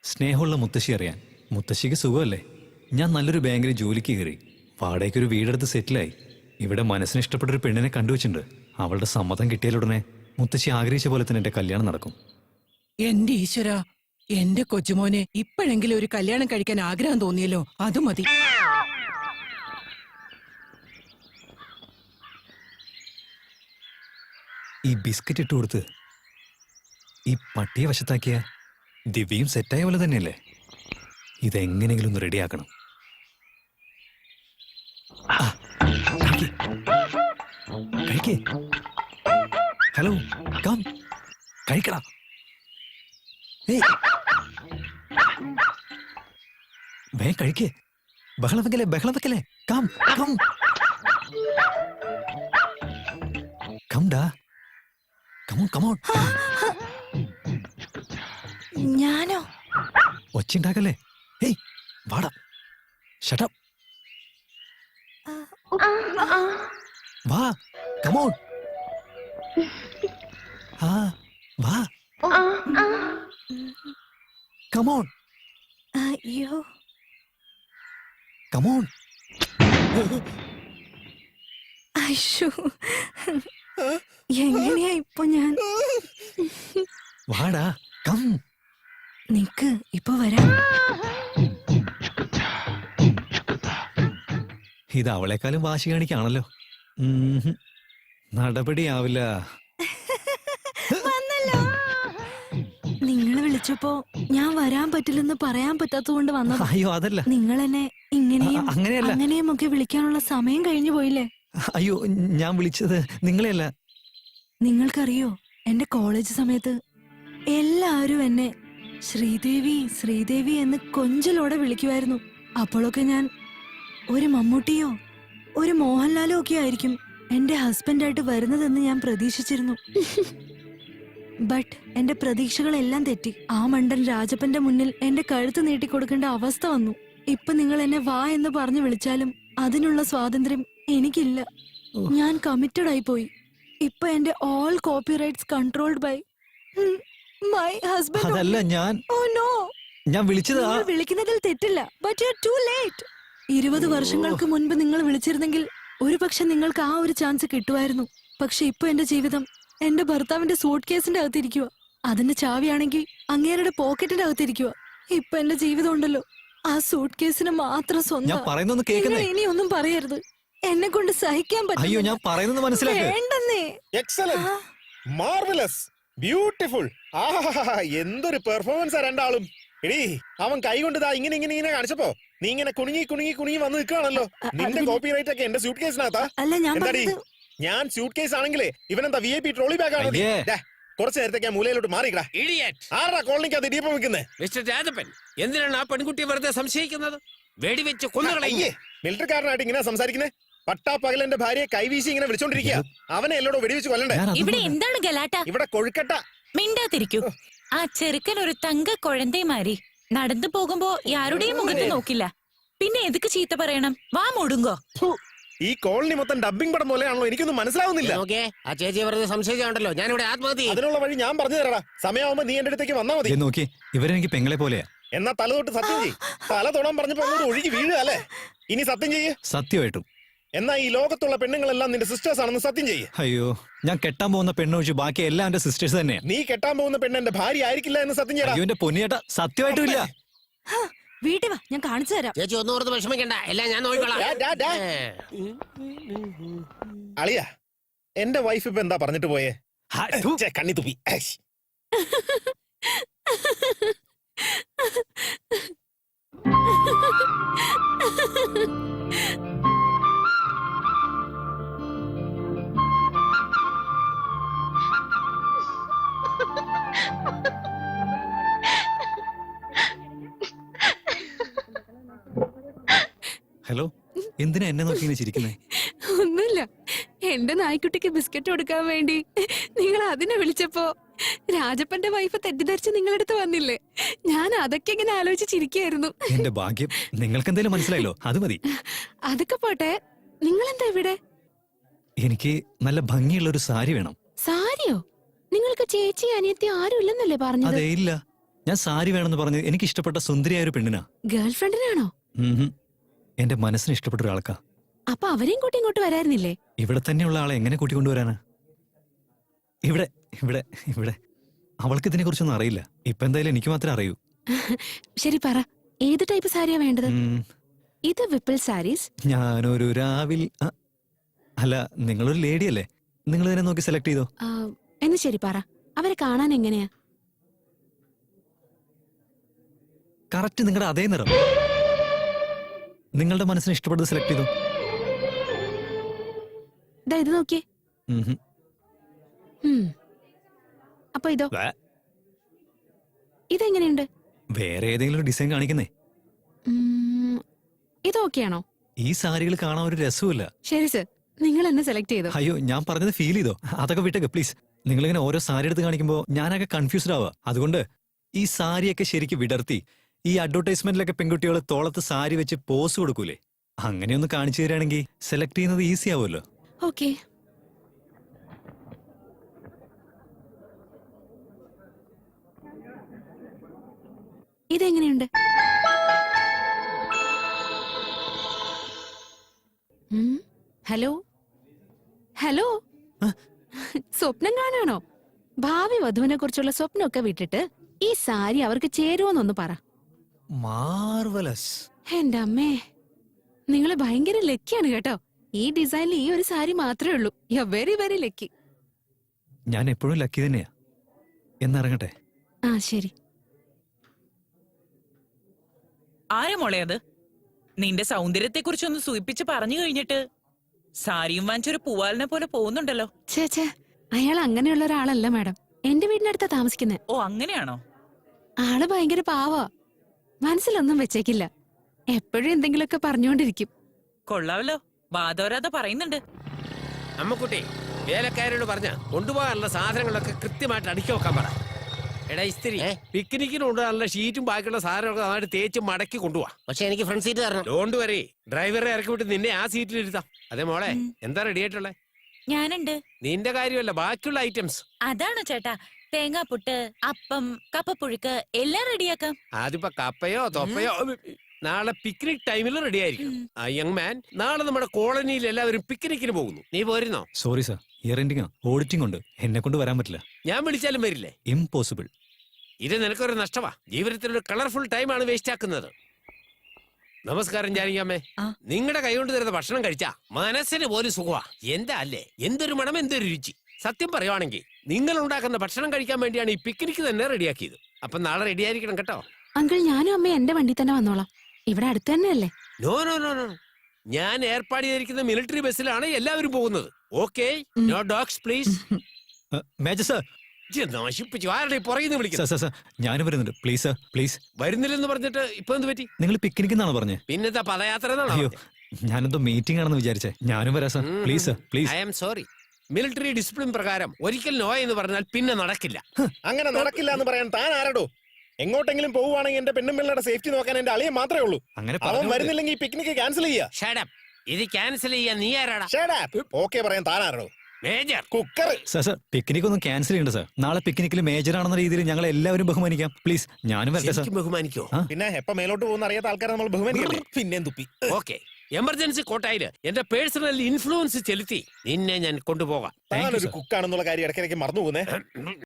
സ്നേഹമുള്ള മുത്തശ്ശി അറിയാൻ. മുത്തശ്ശിക്ക് സുഖമല്ലേ? ഞാൻ നല്ലൊരു ബാങ്കിൽ ജോലിക്ക് കയറി, വാടകയ്ക്കൊരു വീടെടുത്ത് സെറ്റിലായി. ഇവിടെ മനസ്സിന് ഇഷ്ടപ്പെട്ടൊരു പെണ്ണിനെ കണ്ടുവച്ചിട്ടുണ്ട്. അവളുടെ സമ്മതം കിട്ടിയാലുടനെ മുത്തശ്ശി ആഗ്രഹിച്ച പോലെ തന്നെ എന്റെ കല്യാണം നടക്കും. എന്റെ ഈശ്വര, എന്റെ കൊച്ചുമോനെ ഇപ്പോഴെങ്കിലും ഒരു കല്യാണം കഴിക്കാൻ ആഗ്രഹം തോന്നിയല്ലോ, അത് മതി. ഈ ബിസ്ക്കറ്റ് ഇട്ട് കൊടുത്ത് ഈ പട്ടിയെ വശത്താക്കിയ ദിവ്യയും സെറ്റായ പോലെ തന്നെയല്ലേ? ഇതെങ്ങനെയെങ്കിലും ഒന്ന് റെഡിയാക്കണം. Hello, come കഴിക്കടാ. വേ കഴിക്കേ, ബഹളം വെക്കലേ. കം കം കം ഡാ, കമോൺ. ഞാനോ? ഒച്ചുണ്ടാക്കല്ലേ. ഹേയ് വാടാ, ഷട്ട് അപ്പ്. വാ, കമോൺ. വാ, കമോൺ. അയ്യോ, കമോൺ. അയ്യോ, എങ്ങനെയാ ഇപ്പൊ ഞാൻ? വാടാ, കം. നിക്ക്, ഇപ്പൊ വരാം. ഇത് അവളെക്കാളും വാശി കാണിക്കാണല്ലോ. നടപടിയാവില്ല. വന്നല്ലോ. നിങ്ങള് വിളിച്ചപ്പോ ഞാൻ വരാൻ പറ്റില്ലെന്ന് പറയാൻ പറ്റാത്തതുകൊണ്ട് വന്നത്. അയ്യോ അതല്ല, നിങ്ങൾ എന്നെ ഇങ്ങനെയും അങ്ങനെയല്ല, അങ്ങനെയും ഒക്കെ വിളിക്കാനുള്ള സമയം കഴിഞ്ഞു പോയില്ലേ? അയ്യോ, ഞാൻ വിളിച്ചത് നിങ്ങളെയല്ല. നിങ്ങൾക്കറിയോ, എന്റെ കോളേജ് സമയത്ത് എല്ലാവരും എന്നെ ശ്രീദേവി എന്ന് കൊഞ്ചലോടെ വിളിക്കുമായിരുന്നു. അപ്പോഴൊക്കെ ഞാൻ ഒരു മമ്മൂട്ടിയോ ഒരു മോഹൻലാലോ ഒക്കെ ആയിരിക്കും എന്റെ ഹസ്ബൻഡായിട്ട് വരുന്നതെന്ന് ഞാൻ പ്രതീക്ഷിച്ചിരുന്നു. ബട്ട് എന്റെ പ്രതീക്ഷകളെല്ലാം തെറ്റി. ആ മണ്ടൻ രാജപ്പന്റെ മുന്നിൽ എന്റെ കഴുത്ത് നീട്ടിക്കൊടുക്കേണ്ട അവസ്ഥ വന്നു. ഇപ്പൊ നിങ്ങൾ എന്നെ വാ എന്ന് പറഞ്ഞു വിളിച്ചാലും അതിനുള്ള സ്വാതന്ത്ര്യം എനിക്കില്ല. ഞാൻ കമ്മിറ്റഡ് ആയി പോയി. ഇപ്പൊ എന്റെ all copyrights controlled by my husband. അതല്ല ഞാൻ. ഓ നോ, ഞാൻ വിളിച്ചത് വിളിക്കുന്നതിൽ തെറ്റില്ല. But you are too late. 20 വർഷങ്ങൾക്ക് മുൻപ് നിങ്ങൾ വിളിച്ചിരുന്നെങ്കിൽ ഒരു പക്ഷെ നിങ്ങൾക്ക് ആ ഒരു ചാൻസ് കിട്ടുമായിരുന്നു. പക്ഷെ ഇപ്പൊ എന്റെ ജീവിതം എന്റെ ഭർത്താവിന്റെ സൂട്ട് കേസിന്റെ അകത്തിരിക്കുക. അതിന്റെ ചാവിയാണെങ്കിൽ അങ്ങേരുടെ പോക്കറ്റിന്റെ അകത്തിരിക്കുക. ഇപ്പൊ എന്റെ ജീവിതം ഉണ്ടല്ലോ, ആ സൂട്ട് കേസിന് മാത്രം സ്വന്തം. ഇനി ഒന്നും പറയരുത്, എന്നെ കൊണ്ട് സഹിക്കാൻ പറ്റില്ല. അയ്യോ, ഞാൻ പറയുന്നത് മനസ്സിലാക്ക്. വേണ്ടെന്നേ. Excellent, marvellous, beautiful. എന്തൊരു പെർഫോമൻസാ രണ്ടാളും. എടീ, അവൻ കൈ കൊണ്ട് ഇങ്ങനെ കാണിച്ചപ്പോ നീ ഇങ്ങനെ കുണുങ്ങി വന്ന് നിൽക്കുകയാണല്ലോ. നിന്റെ കോപ്പിറൈറ്റ് ഒക്കെ എന്റെ സൂട്ട് കേസിനകത്താ. എന്താടി, ഞാൻ സൂട്ട് കേസ് ആണെങ്കിലേ ഇവനെന്താ VIP ട്രോളി ബാഗ് ആണ്. കുറച്ചു നേരത്തേക്ക് മൂലയിലോട്ട് മാറിക്കടാ. ആരാ കോളനിക്കകത്ത് ഇടിയപ്പം വെക്കുന്നത്? മിസ്റ്റർ രാജപ്പൻ, എന്തിനാണ് ആ പെൺകുട്ടിയെ വെറുതെ സംശയിക്കുന്നത്? വെടിവെച്ച് കൊന്നുകളയേ. മിലിറ്ററിക്കാരനായിട്ട് ഇങ്ങനെ സംസാരിക്കുന്നേ? പട്ടാപ്പകൽ എന്റെ ഭാര്യയെ കൈവീശി ഇങ്ങനെ വിളിച്ചോണ്ടിരിക്കുക. അവനെ എല്ലോടോ വെടിവെച്ച് കൊല്ലണ്ടേ? ഇവിടെ എന്താണ് ഗലാട്ട? ഇവിടെ കൊഴുക്കട്ട. മിണ്ടാതിരിക്കൂ. ആ ചെറുക്കൻ ഒരു തങ്ക കുഴന്തേമാരി നടന്നു പോകുമ്പോ ആരുടെയും മുഖത്ത് നോക്കില്ല. പിന്നെ എതുക്ക് ചീത്ത പറയണം? വാ മൂടുങ്കോ. ഈ കോളനി മൊത്തം ഡബിംഗ് പടം പോലെയാണല്ലോ, എനിക്കൊന്നും മനസ്സിലാവുന്നില്ല. ആ ചേച്ചിയെ വെറുതെ സംശയിച്ചാണ്ടല്ലോ ഞാനിവിടെ ആത്മഹത്യ. അതിനുള്ള വഴി ഞാൻ പറഞ്ഞു തരാടാ. സമയമാകുമ്പോ നീ എന്റെ അടുത്തേക്ക് വന്നാ മതി. നോക്കി, ഇവരെനിക്ക് പെങ്ങളെ പോലെയാ. എന്നാ തല തൊട്ട് സത്യം ചെയ്യ്. തല തൊടാൻ പറഞ്ഞപ്പോ അങ്ങോട്ട് ഒഴുകി വീഴുക അല്ലേ? ഇനി സത്യം ചെയ്യ്. സത്യമായിട്ടും. എന്നാ ഈ ലോകത്തുള്ള പെണ്ണുങ്ങളെല്ലാം നിന്റെ സിസ്റ്റേഴ്സ് ആണെന്ന് സത്യം ചെയ്യ്. അയ്യോ, ഞാൻ കെട്ടാൻ പോകുന്ന പെണ്ണൊഴിച്ച് ബാക്കി എല്ലാം എന്റെ സിസ്റ്റേഴ്സ് തന്നെയാ. നീ കെട്ടാൻ പോകുന്ന പെണ്ണ് എന്റെ ഭാര്യ ആയിരിക്കില്ല എന്ന് സത്യം ചെയ്യടാ. അയ്യോ എന്റെ പൊന്നിയേട്ടാ, സത്യമായിട്ടും ഇല്ല. വീട്ടിൽ വാ, ഞാൻ കാണിച്ചു തരാം. ചേച്ചി ഒന്നും ഓർത്ത് വിഷമിക്കണ്ട, എല്ലാം ഞാൻ നോക്കിക്കോളാം. അളിയ, എന്റെ വൈഫ് ഇപ്പൊ എന്താ പറഞ്ഞിട്ട് പോയേ? കണ്ണി തുപ്പി. ഹലോ, എന്തിനാ എന്നെ നോക്കി ചിരിക്കുന്നേ? ഒന്നുമില്ല, എന്റെ നായ്ക്കുട്ടിക്ക് ബിസ്ക്കറ്റ് കൊടുക്കാൻ വേണ്ടി നിങ്ങൾ അതിനെ വിളിച്ചപ്പോ രാജപ്പന്റെ വൈഫ് തെറ്റിദ്ധരിച്ച് നിങ്ങളടുത്ത് വന്നില്ലേ? ഞാൻ അതൊക്കെ ഇങ്ങനെ ആലോചിച്ചിരിക്കുകയായിരുന്നു. എന്റെ ഭാഗ്യം, നിങ്ങൾക്ക് എന്തെങ്കിലും മനസ്സിലായല്ലോ, അത് മതി. അതൊക്കെ പോട്ടെ, നിങ്ങൾ എന്താ ഇവിടെ? എനിക്ക് നല്ല ഭംഗിയുള്ള ഒരു സാരി വേണം. സാരിയോ? നിങ്ങൾക്ക് ചേച്ചി അനിയത്തി ആരും ഇല്ലെന്നല്ലേ പറഞ്ഞത്? അതെ, ഇല്ല. ഞാൻ സാരി വേണമെന്ന് പറഞ്ഞ് എനിക്ക് ഇഷ്ടപ്പെട്ട സുന്ദരിയായ ഒരു പെണ്ണിനാ. ഗേൾ ഫ്രണ്ടിനാണോ? എന്റെ മനസ്സിന് ഇഷ്ടപ്പെട്ട ഒരാൾക്കാ. അപ്പൊ അവരെയും കൂട്ടി ഇങ്ങോട്ട് വരായിരുന്നില്ലേ? ഇവിടെ തന്നെയുള്ള ആളെ എങ്ങനെ കൂട്ടിക്കൊണ്ടുവരാനാ? ഇവിടെ ഇവിടെ ഇവിടെ അവൾക്ക് ഇതിനെ കുറിച്ചൊന്നും അറിയില്ല. ഇപ്പൊ എന്തായാലും എനിക്ക് മാത്രമേ അറിയൂ. ശരി പറ, ഏത് ടൈപ്പ് സാരിയാ വേണ്ടത്? ഉം, ഇത് വിപ്പിൾ സാരീസ്. ഞാനൊരു രാവിൽ അല്ല, നിങ്ങളൊരു ലേഡി അല്ലേ, നിങ്ങൾ ഇതിനെ നോക്കി സെലക്ട് ചെയ്തോ. എന്ന് ശരി പറ, അവരെ കാണാൻ എങ്ങനെയാ? കറക്റ്റ് നിങ്ങളുടെ അതേ നിറം. നിങ്ങളുടെ മനസ്സിന് ഇഷ്ടപ്പെട്ടത് സെലക്ട് ചെയ്തോ. ദാ ഇത് നോക്കിയേ. ഉം. അപ്പൊ ഇതോ? വേ. ഇതെങ്ങനെയുണ്ട്? വേറെ ഏതെങ്കിലും ഡിസൈൻ കാണിക്കുന്നേ. ഇത് ഓക്കെയാണോ? ഈ സാരികൾ കാണാൻ ഒരു രസവുമില്ല. ശരി സർ, നിങ്ങൾ എന്നെ സെലക്ട് ചെയ്തോ. അയ്യോ, ഞാൻ പറഞ്ഞത് ഫീൽ ചെയ്തോ. അതൊക്കെ വിട്ടേക്ക് പ്ലീസ്. നിങ്ങളിങ്ങനെ ഓരോ സാരി എടുത്ത് കാണിക്കുമ്പോൾ ഞാനൊക്കെ കൺഫ്യൂസ്ഡ് ആവുക. അതുകൊണ്ട് ഈ സാരിയൊക്കെ ശരിക്കും വിടർത്തി ഈ അഡ്വർടൈസ്മെന്റിലൊക്കെ പെൺകുട്ടികൾ തോളത്ത് സാരി വെച്ച് പോസ് കൊടുക്കൂലേ, അങ്ങനെയൊന്ന് കാണിച്ചു തരാണെങ്കിൽ സെലക്ട് ചെയ്യുന്നത് ഈസി ആവുമല്ലോ. ഓക്കെ. ഇതെങ്ങനെയുണ്ട്? ഹലോ ഹലോ, സ്വപ്നം കാണാണോ? ഭാവി വധുവിനെ കുറിച്ചുള്ള സ്വപ്നമൊക്കെ വിട്ടിട്ട് ഈ സാരി അവർക്ക് ചേരുവോന്നൊന്ന് പറ. മാർവലസ്. എന്റെ അമ്മേ, നിങ്ങള് ഭയങ്കര ലക്കിയാണ് കേട്ടോ. ഈ ഡിസൈനിൽ ഈ ഒരു സാരി മാത്രമേ ഉള്ളൂ. You very very lucky. ഞാൻ എപ്പോഴും ലക്കി തന്നെയാ. എന്നിറങ്ങട്ടെ. ആ ശരി. ആരാ മോളെ അത്? നിന്റെ സൗന്ദര്യത്തെ കുറിച്ചൊന്ന് സൂചിപ്പിച്ച് പറഞ്ഞു കഴിഞ്ഞിട്ട് സാരിയും വാങ്ങിച്ചൊരു പൂവാലിനെ പോലെ പോകുന്നുണ്ടല്ലോ. ഛേ, അയാൾ അങ്ങനെയുള്ള ഒരാളല്ല മാഡം. എന്റെ വീടിനടുത്താ താമസിക്കുന്നേ. ഓ, അങ്ങനെയാണോ? ആള് ഭയങ്കര പാവാ, മനസ്സിലൊന്നും വെച്ചേക്കില്ല. എപ്പോഴും എന്തെങ്കിലുമൊക്കെ പറഞ്ഞുകൊണ്ടിരിക്കും. കൊള്ളാവല്ലോ, വാദോരാതെ പറയുന്നുണ്ട്. അമ്മക്കുട്ടി, വേലക്കാരോട് പറഞ്ഞ കൊണ്ടുപോകാനുള്ള സാധനങ്ങളൊക്കെ കൃത്യമായിട്ട് അടുക്കി വെക്കാൻ പറ. എടാ ഇസ്തിരി, പിക്നിക്കിന് കൊണ്ടുപോകാനുള്ള ഷീറ്റും ബാക്കിയുള്ള സാധനങ്ങളൊക്കെ നന്നായിട്ട് തേച്ച് മടക്കി കൊണ്ടുപോവാ. പക്ഷെ എനിക്ക് ഫ്രണ്ട് സീറ്റ് തരണം. ഡോണ്ട് വരി, ഡ്രൈവറെ ഇറക്കി വിട്ട് നിന്നെ ആ സീറ്റിൽ ഇരുത്താം. അതെ മോളെ, എന്താ റെഡി ആയിട്ടുള്ളേ? ഞാനുണ്ട്. നിന്റെ കാര്യമല്ല, ബാക്കിയുള്ള ഐറ്റംസ്. അതാണോ ചേട്ടാ? തേങ്ങാപ്പുട്ട്, അപ്പം, കപ്പപ്പുഴുക്ക് എല്ലാം റെഡിയാക്കാം. അതിപ്പോ കപ്പയോ തൊപ്പയോ നാളെ പിക്നിക് ടൈമിൽ റെഡി ആയിരിക്കും. ആ യങ് മാൻ, നാളെ നമ്മുടെ കോളനിയിൽ എല്ലാവരും പിക്നിക്കിന് പോകുന്നു. നീ പോരുന്നോ? Sorry sir, year ending auditing ഉണ്ട്, എന്നെ കൊണ്ട് വരാൻ പറ്റില്ല. ഞാൻ വിളിച്ചാലും വരില്ലേ? ഇംപോസിബിൾ. ഇത് നിനക്കൊരു നഷ്ടമാ. ജീവിതത്തിൽ ഒരു കളർഫുൾ ടൈമാണ് വേസ്റ്റ് ആക്കുന്നത്. നമസ്കാരം ജാനകിയമ്മേ. നിങ്ങളുടെ കൈകൊണ്ട് തരുന്ന ഭക്ഷണം കഴിച്ചാ മനസ്സിന് പോലും സുഖമാ. എന്താ അല്ലേ, എന്തൊരു മണം, എന്തൊരു രുചി. സത്യം പറയുവാണെങ്കിൽ നിങ്ങൾ ഉണ്ടാക്കുന്ന ഭക്ഷണം കഴിക്കാൻ വേണ്ടിയാണ് ഈ പിക്നിക്ക് തന്നെ റെഡിയാക്കിയത്. അപ്പൊ നാളെ റെഡി ആയിരിക്കണം കേട്ടോ. അങ്കിൾ, ഞാനും അമ്മയും എന്റെ വണ്ടി തന്നെ വന്നോളാം. ഇവിടെ അടുത്ത് തന്നെയല്ലേ? നോ നോ നോ നോ, ഞാൻ ഏർപ്പാട് ചെയ്തിരിക്കുന്ന മിലിറ്ററി ബസ്സിലാണ് എല്ലാവരും പോകുന്നത്. Okay, no dogs please. Major sir. നശിപ്പിച്ചു. ആരുടെ പുറകിൽ വിളിക്കുന്നത്? സാർ, ഞാനും വരുന്നുണ്ട്. Please sir, please. വരുന്നില്ലെന്ന് പറഞ്ഞിട്ട് ഇപ്പൊ എന്ത് പറ്റി? നിങ്ങൾ പിക്നിക് എന്നാണോ പറഞ്ഞേ? പിന്നത്തെ പദയാത്ര എന്നാണോ? അയ്യോ, ഞാനെന്തോ മീറ്റിംഗ് ആണെന്ന് വിചാരിച്ചേ. ഞാനും വരാം sir, please sir, please. I am sorry. Military discipline പ്രകാരം ഒരിക്കൽ നോ എന്ന് പറഞ്ഞാൽ പിന്നെ നടക്കില്ല. അങ്ങനെ നടക്കില്ല എന്ന് പറയാൻ താൻ ആരടോ? എങ്ങോട്ടെങ്കിലും പോവുകയാണെങ്കിൽ എന്റെ പെണ്ണുമ്പിള്ളയുടെ സേഫ്റ്റി നോക്കാൻ എന്റെ അളിയെ മാത്രമേ ഉള്ളൂ. അങ്ങനെ അവൻ വരുന്നില്ലെങ്കിൽ ഈ പിക്നിക്ക് ക്യാൻസൽ ചെയ്യാ. Shut up. ഇത് ക്യാൻസൽ ചെയ്യാൻ നീ ആരാടാ? ഓക്കെ പറയാൻ താൻ ആരടോ? Major cooker. സാർ, പിക്നിക് ഒന്നും ക്യാൻസൽ ചെയ്യണ്ട സാർ. നാളെ പിക്നിക്കിൽ മേജർ ആണെന്ന രീതിയിൽ ഞങ്ങൾ എല്ലാവരും ബഹുമാനിക്കാം. പ്ലീസ്, ഞാനും വരട്ടെ സാർ. ബഹുമാനിക്കോ? പിന്നെ എപ്പ മേലോട്ട് പോകുന്ന അറിയാത്ത ആൾക്കാരെ നമ്മൾ ബഹുമാനിക്കണ്ടേ? പിന്നെ തുപ്പി. ഓക്കെ, എമർജൻസി കോട്ടായില് എന്റെ പേഴ്സണൽ ഇൻഫ്ലുവൻസ് ചെലുത്തി നിന്നെ ഞാൻ കൊണ്ടുപോകാം. താനൊരു കുക്കാണെന്നുള്ള കാര്യം ഇടയ്ക്കിടയ്ക്ക് മറന്നു പോകുന്നേ.